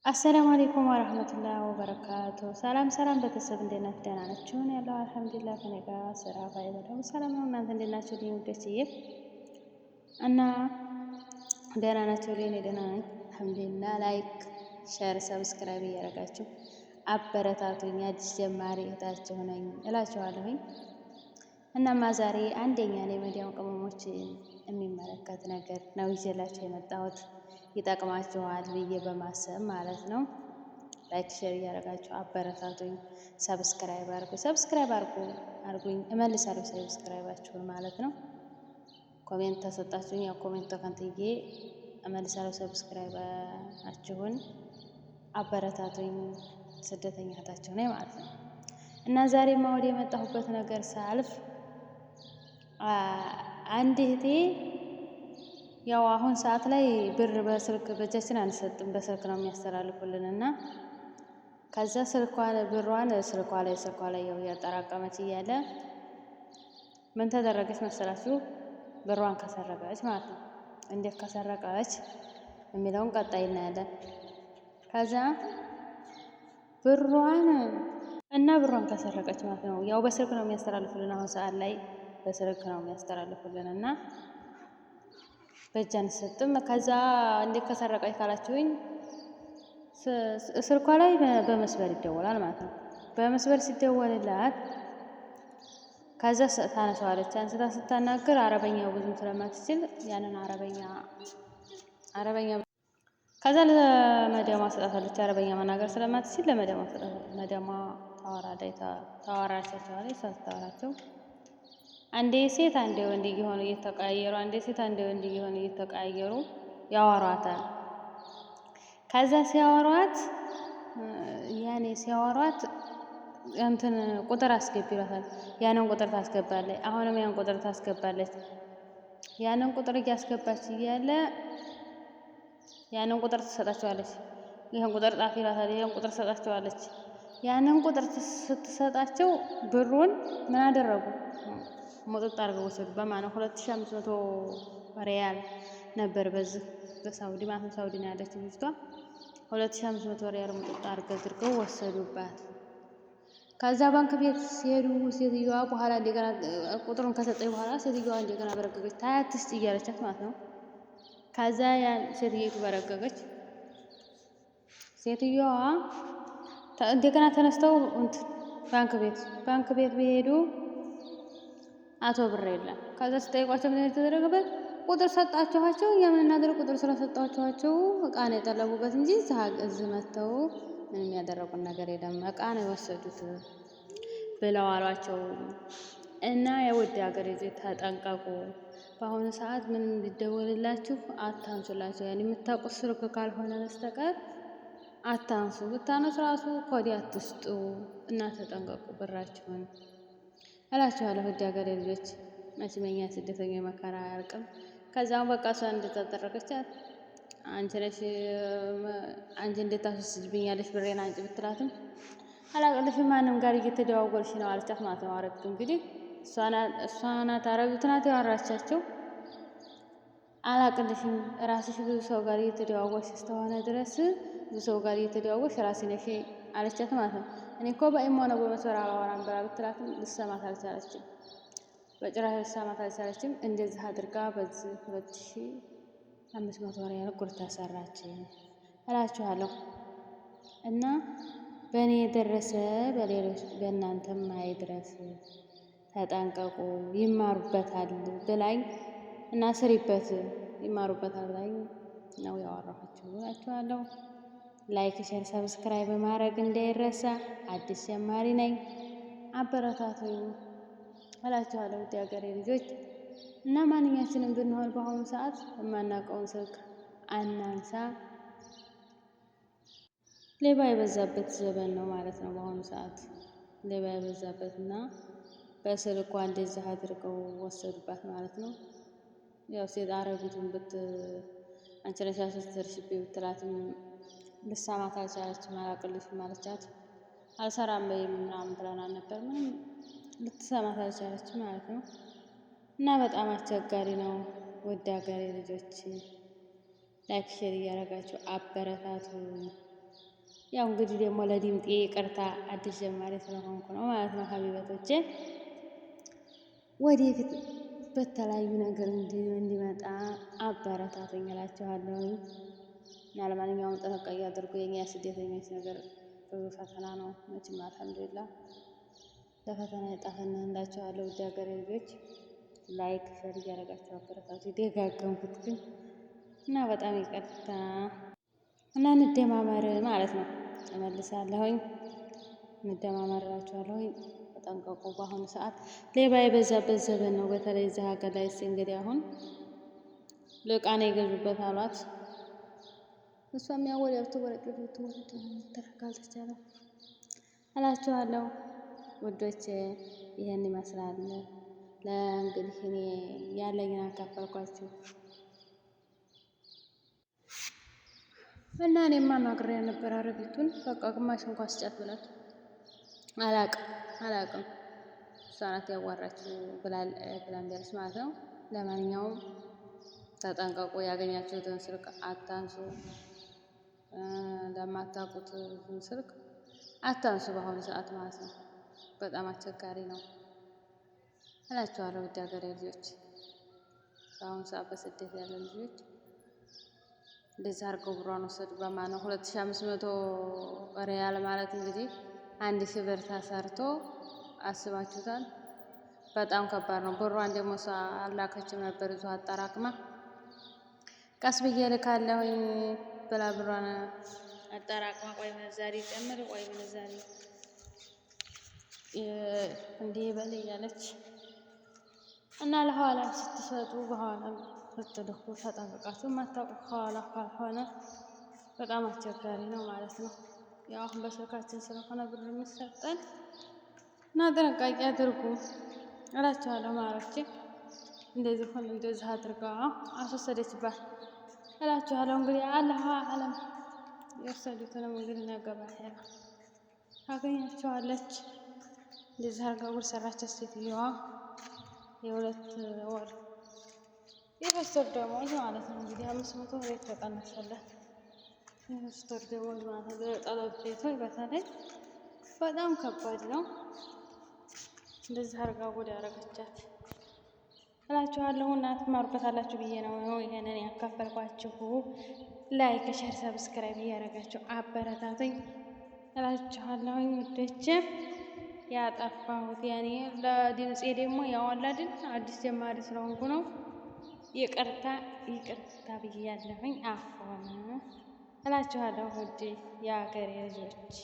አሰላሙ አለይኩም ወረህመቱላሂ ወበረካቱ። ሰላም ሰላም ቤተሰብ እንዴት ናችሁ? ደህና ናችሁ? እኔ ያለው አልሐምዱሊላህ ከኔ ጋር ስራ ባይበለው ሰላም ነው። እናንተ እንዴት ናችሁ? ልኝ ውዶችዬ እና ደህና ናችሁ? እኔ ደህና ነኝ አልሐምዱሊላህ። ላይክ ሼር ሰብስክራይብ እያደረጋችሁ አበረታቱኝ። አዲስ ጀማሪ እህታችሁ ነኝ እላችኋለሁኝ። እናማ ዛሬ አንደኛ ላይ መዲያም ቅመሞች የሚመለከት ነገር ነው ይዤላችሁ የመጣሁት ይጠቅማችኋል ብዬ በማሰብ ማለት ነው። ላይክ ሼር እያደረጋችሁ አበረታቱኝ። ሰብስክራይብ አርጉኝ እመልሳለሁ ሰብስክራይባችሁን ማለት ነው። ኮሜንት ተሰጣችሁኝ ያው ኮሜንት ተከንትዬ እመልሳለሁ ሰብስክራይባችሁን አበረታቱኝ። ስደተኛ እህታችሁ ነኝ ማለት ነው። እና ዛሬማ ወደ የመጣሁበት ነገር ሳልፍ አንድ እህቴ ያው አሁን ሰዓት ላይ ብር በስልክ በእጃችን አንሰጥም፣ በስልክ ነው የሚያስተላልፉልን እና ከዛ ብሯን ስልኳ ላይ ያው እያጠራቀመች እያለ ምን ተደረገች መሰላችሁ? ብሯን ከሰረቀች ማለት ነው። እንዴት ከሰረቀች የሚለውን ቀጣይ እናያለን። ከዛ ብሯን ከሰረቀች ማለት ነው። ያው በስልክ ነው የሚያስተላልፉልን፣ አሁን ሰዓት ላይ በስልክ ነው የሚያስተላልፉልን እና በእጅ አንሰጥም። ከዛ እንዴት ከሰረቀች ካላችሁኝ ስልኳ ላይ በመስበር ይደወላል ማለት ነው። በመስበር ሲደወልላት ከዛ ታነሳዋለች። አንስታ ስታናግር አረበኛው ብዙም ስለማትችል ያንን አረበኛ ከዛ ለመዳሟ ሰጣታለች። አረበኛ መናገር ስለማትችል ለመዳሟ ሰጣታለች። መዳሟ ታወራቻቸዋለች። ሳታወራቸው አንዴ ሴት አንዴ ወንድ እየሆኑ እየተቀያየሩ ያወሯታል። ከዛ ሲያወሯት እንትን ቁጥር አስገቢ ይሏታል። ያንን ቁጥር ታስገባለች። አሁንም ያን ቁጥር ታስገባለች። ያንን ቁጥር እያስገባች እያለ ያንን ቁጥር ትሰጣቸዋለች። ይሄን ቁጥር ጻፍ ይሏታል። ይሄን ቁጥር ትሰጣቸዋለች። ያንን ቁጥር ስትሰጣቸው ብሩን ምን አደረጉ? ሙጥጥ አድርገው ወሰዱ። በማነው 2500 ሪያል ነበር በሳውዲ ማለት ነው። ሳውዲ ነው ያለችው ልጅቷ። 2500 ሪያል ሙጥጥ አድርገው ወሰዱባት። ከዛ ባንክ ቤት ሲሄዱ ሴትዮዋ በኋላ እንደገና ቁጥሩን ከሰጠኝ በኋላ ሴትዮዋ እንደገና በረገገች። ታያትስ እያለቻት ማለት ነው። ከዛ ያን ሴትዮቱ በረገገች። ሴትዮዋ እንደገና ተነስተው ባንክ ቤት ቢሄዱ አቶ ብር የለም። ከዛ ስጠይቋቸው ምን የተደረገበት ቁጥር ሰጣችኋቸው። እኛ ምን እናደርግ ቁጥር ስለሰጣችኋቸው እቃ ነው የጠለቡበት እንጂ እዚህ መጥተው ምንም ያደረጉን ነገር የለም፣ እቃ ነው የወሰዱት ብለው አሏቸው። እና የውድ ሀገር ልጆች ተጠንቀቁ። በአሁኑ ሰዓት ምንም ቢደወልላችሁ አታንሱላቸው። ያን የምታውቁት ስልክ ካልሆነ በስተቀር አታንሱ። ብታነሱ ራሱ ኮዲ አትስጡ እና ተጠንቀቁ ብራችሁን እላችኋለሁ። ውድ ሀገሬ ልጆች መቼም የኛ ስደተኛ መከራ አያልቅም። ከዛም በቃ እሷ እንደተደረገቻት አንቺ እንዴት ታስወስጅብኛለሽ ብሬን አንቺ ብትላትም አላቅልሽም ማንም ጋር እየተደዋወልሽ ነው አለቻት ማለት ነው። አረቢቱ እንግዲህ እሷ ናት አረቢቱ ናት ያወራቻቸው። አላቅልሽም ራስሽ ብዙ ሰው ጋር እየተደዋወልሽ እስከሆነ ድረስ ብዙ ሰው ጋር እየተደዋወልሽ ራስሽ ነሽ አለቻት ማለት ነው። እኔ እኮ በኢሞ ነው በመስመር አላወራም ብላ ብትላትም ልትሰማት አልቻለችም። በጭራሽ ልትሰማት አልቻለችም። እንደዚህ አድርጋ በዚህ 2500 ሪያል ጉድ ተሰራች እላችኋለሁ። እና በእኔ የደረሰ በእናንተም አይድረስ፣ ተጠንቀቁ፣ ይማሩበታል ብላኝ እና ስሪበት ይማሩበታል ብላኝ ነው ያወራኋችሁ እላችኋለሁ። ላይክ ሼር ሰብስክራይብ ማድረግ እንዳይረሳ። አዲስ ጀማሪ ነኝ አበረታቱኝ እላችኋለሁ። ውድ ሀገሬ ልጆች እና ማንኛችንም ብንሆን በአሁኑ ሰዓት የማናውቀውን ስልክ አናንሳ። ሌባ የበዛበት ዘመን ነው ማለት ነው። በአሁኑ ሰዓት ሌባ የበዛበት እና በስልኳ እንደዚህ አድርገው ወሰዱባት ማለት ነው። ያው ሴት አረቢቱን አንቺ ነሽ ያስወሰድሽብኝ ብትላትም ልትሰማት አልቻለችም። አላቅልሽም አለቻት። አልሰራም በይም ምናምን ብለናል ነበር። ምንም ልትሰማት አልቻለችም ማለት ነው። እና በጣም አስቸጋሪ ነው። ውድ ሀገሬ ልጆች ላይክ ሼር እያደረጋችሁ አበረታቱ። ያው እንግዲህ ደግሞ ለድምጤ ይቅርታ አዲስ ጀማሪ ስለሆንኩ ነው ማለት ነው። ሀቢበቶቼ ወደፊት በተለያዩ ነገር እንዲመጣ አበረታቱኝ እላችኋለሁ። እና ለማንኛውም ጥንቃቄ አድርጉ። የኛ ስደተኞች ነገር ብዙ ፈተና ነው። መቼም አልሐምዱሊላህ ለፈተና የጣፈን እንላችኋለሁ። ውድ ሀገሬ ልጆች ላይክ ሸር እያደረጋችሁ አበረታቱ። ደጋገምኩት ግን እና በጣም ይቅርታ እና እንደማመር ማለት ነው። እመልሳለሁኝ እንደማመር እላችኋለሁኝ። ተጠንቀቁ። በአሁኑ ሰዓት ሌባ የበዛበት ዘመን ነው። በተለይ እዚህ ሀገር ላይ እንግዲህ አሁን ልቃና የገዙበት አሏት። እሷም ያወሪያው ትወረድ ካልተቻለ እላችኋለሁ ውዶቼ ይሄን ይመስላል። ለእንግዲህ እኔ ያለኝን አካፈልኳችሁ እና እኔማ ማግሬ ነበር አረቢቱን በቃ ግማሽ እንኳን ስጫት ብላት አላቅም እሷ ናት ያዋራችው ብላንደርስ ማለት ነው። ለማንኛውም ተጠንቀቁ። ያገኛችሁትን ስልክ አታንሱ። ለማታውቁት ስልክ አታንሱ በአሁኑ ሰዓት ማለት ነው። በጣም አስቸጋሪ ነው እላችኋለሁ። ውድ ሀገሬ ልጆች በአሁኑ ሰዓት በስደት ያለ ልጆች እንደዚህ አድርገው ብሯን ወሰዱ። በማነው 2500 ሪያል ማለት እንግዲህ 1000 ብር ተሰርቶ አስባችሁታል። በጣም ከባድ ነው። ብሯን ደግሞ እሷ አላከችም ነበር እዚሁ አጠራቅማ ቀስ ብዬ ልካለሁኝ ብላ ብሯን አጠራቅማ ቆይ ምንዛሬ ጨምር ቆይ ምንዛሬ እንዲህ በል እያለች እና ለኋላ ስትሰጡ በኋላ ስትልኩ ተጠንቅቃችሁ የማታውቁ ከኋላ ካልሆነ በጣም አስቸጋሪ ነው ማለት ነው። ያው አሁን በስልካችን ስለሆነ ብር የሚሰጠን እና ጥንቃቄ አድርጉ እላችኋለሁ። ማሮቼ እንደዚህ ሆነ እንደዚህ አድርጋ አስወሰደችባት እላችኋለሁ። እንግዲህ አላህ አለም የወሰዱትንም እንግዲህ ነገ ባሄራ ታገኛቸዋለች። እንደዚህ አድርጋ ጉድ ሰራቻት ሴትዮዋ። የ2 ወር የ3 ወር ደመወዝ ማለት ነው እንግዲህ 500 ብር ተቀነሰላት። የ3 ወር ደመወዝ ማለት ነው። ጠለብ ቤቶች በተለይ በጣም ከባድ ነው። እንደዚህ አድርጋ ጉድ ያደረገቻት እላችኋለሁ። እና ትማሩበታላችሁ ብዬ ነው ይሄንን ያካፈልኳችሁ። ላይክ ሸር ሰብስክራይብ እያደረጋችሁ አበረታቱኝ እላችኋለሁኝ ውዶቼ። ያጠፋሁት ያኔ ለድምፄ ደግሞ ያው አላድን አዲስ ጀማሪ ስለሆንኩ ነው። ይቅርታ ብያለሁኝ። አፎን እላችኋለሁ ውድ የሀገሬ ልጆች።